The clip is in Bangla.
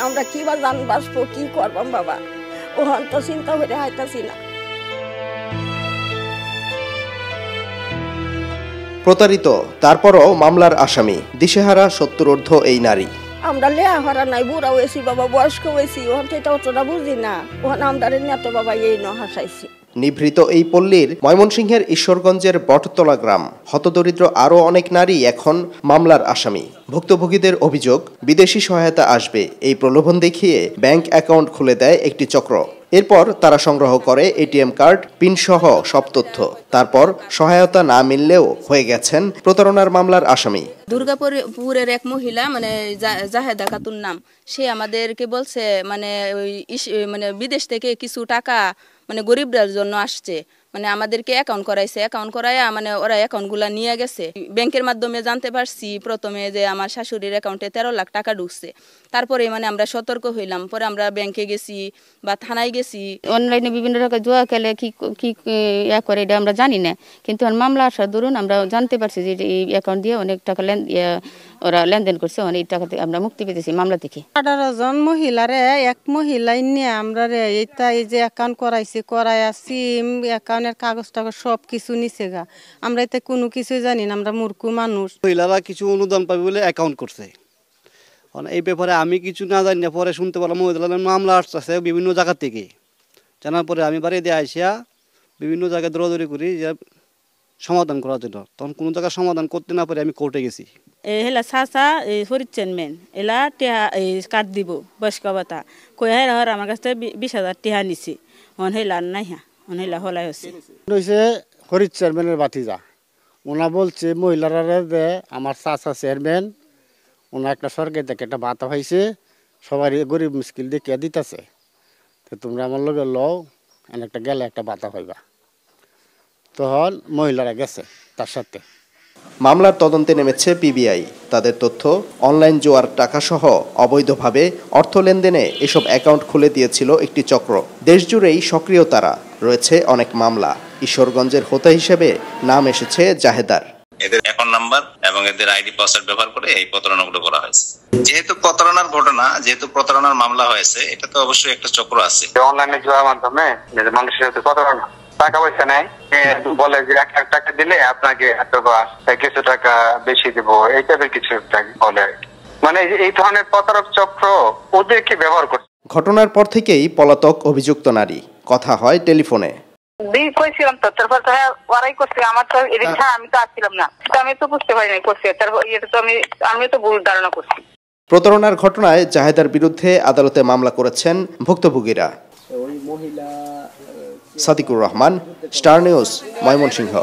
আমরা কি বা জান বাঁচবো, কি করবাম বাবা, ওখান তো চিন্তা করে হাইতাছি না। প্রতারিত, তারপরও মামলার আসামি, দিশেহারা 70 এই নারী। আমরা লেয়া হারা নাই, বুড়া হয়েছি বাবা, বয়স্ক হয়েছি, ওখান থেকে অতটা বুঝি না, ওখানে আমাদের নেতো বাবা এই হাসাইছি। নিভৃত এই পল্লীর ময়মনসিংহের ঈশ্বরগঞ্জের বটতলা গ্রাম। হতদরিদ্র আরও অনেক নারী এখন মামলার আসামি। ভুক্তভোগীদের অভিযোগ, বিদেশি সহায়তা আসবে এই প্রলোভন দেখিয়ে ব্যাংক অ্যাকাউন্ট খুলে দেয় একটি চক্র। এরপর তারা সংগ্রহ করে এটিএম কার্ড, পিন সহ সব তথ্য। তারপর সহায়তা না মিললেও হয়ে গেছেন প্রতারণার মামলার আসামি। দুর্গাপুরের এক মহিলা, মানে জাহেদা খাতুন নাম, সে আমাদেরকে বলছে মানে বিদেশ থেকে কিছু টাকা মানে গরিবদের জন্য আসছে, মানে আমাদেরকে অ্যাকাউন্ট করাইছে, অ্যাকাউন্ট করাইয়া মানে ওরা অ্যাকাউন্টগুলো নিয়ে গেছে। ব্যাংকের মাধ্যমে জানতে পারছি প্রথমে যে আমার শাশুড়ির অ্যাকাউন্টে 13 লাখ টাকা ঢুকছে। তারপরে মানে আমরা সতর্ক হইলাম, পরে আমরা ব্যাংকে গেছি বা থানায় গেছি। অনলাইনে বিভিন্ন রকম জুয়া খেলে কি ইয়া করে এটা আমরা জানি না, কিন্তু মামলা আসার দরুন আমরা জানতে পারছি যে এই অ্যাকাউন্ট দিয়ে অনেক টাকা ওরা লেনদেন করছে, অনেক টাকা আমরা মুক্তি পেতেছি মামলা থেকে। 18 জন মহিলারে এক মহিলাই নিয়ে আমরা এই যে অ্যাকাউন্ট করাইছি, করাইয়া সিম অ্যাকাউন্টের কাগজ টাগজ সব কিছু নিছে গা। আমরা এতে কোনো কিছুই জানি না, আমরা মূর্খ মানুষ। মহিলারা কিছু অনুদান পাবে বলে অ্যাকাউন্ট করছে, এই ব্যাপারে আমি কিছু না জানি না। পরে শুনতে পারলাম মহিলাদের মামলা আসছে বিভিন্ন জায়গা থেকে। জানার পরে আমি বাড়ি দিয়ে আসিয়া বিভিন্ন জায়গায় দৌড়াদৌড়ি করি যে সমাধান করার জন্য। তখন কোনো জায়গায় সমাধান করতে না পারে আমি কোর্টে গেছি। হেলা চাচা ফরিচ্ছেন মেন এলা টিহা কার্ড দিব বয়স্ক ভাতা কই হর আমার কাছ থেকে 20,000 টিহা নিছি, হেলা নাই হেলা হলাই হচ্ছে হরিচ চেয়ারম্যানের বাতিজা। ওনা বলছে মহিলারা যে আমার চাচা চেয়ারম্যান, ওনা একটা সরকারি থেকে একটা ভাতা হয়েছে, সবাই গরিব মুশকিল দেখিয়া দিতেছে, তো তোমরা আমার লগে লও, একটা গেলে একটা ভাতা হইবা। তখন মহিলারা গেছে তার সাথে। মামলার তদন্তে নেমেছে পিবিআই। তাদের তথ্য, অনলাইন জোয়ার টাকাসহ অবৈধভাবে অর্থ লেনদেনে এসব অ্যাকাউন্ট খুলে দিয়েছিল একটি চক্র। দেশজুড়েই সক্রিয় তারা, রয়েছে অনেক মামলা। ঈশ্বরগঞ্জের হোতা হিসেবে নাম এসেছে জাহেদার। এদের অ্যাকাউন্ট নাম্বার এবং এদের আইডি পাসওয়ার্ড ব্যবহার করে এই প্রতারণাগুলো করা হয়েছে। যেহেতু প্রতারণার ঘটনা, যেহেতু প্রতারণার মামলা হয়েছে, এটা তো অবশ্যই একটা চক্র আছে। অনলাইনে জোয়ার মাধ্যমে মানুষের সাথে প্রতারণা, টাকা পয়সা নেয়, বলে যে 1 লাখ টাকা দিলে আপনাকে অথবা কিছু টাকা বেশি দিব, এই টাইপের কিছু বলে। মানে এই ধরনের প্রতারক চক্র ওদেরকে ব্যবহার করছে। ঘটনার পর থেকেই পলাতক অভিযুক্ত নারী। কথা হয় টেলিফোনে। কইছিলাম তো, তারপর তো ওরাই করছে, আমার তো এদিকে আমি তো আসছিলাম না, আমি তো বুঝতে পারিনি করছে, তারপর এটা তো আমি তো ভুল ধারণা করছি। প্রতারণার ঘটনায় জাহেদার বিরুদ্ধে আদালতে মামলা করেছেন ভুক্তভোগীরা। Sadikur Rahman, Star News, Mymensingh.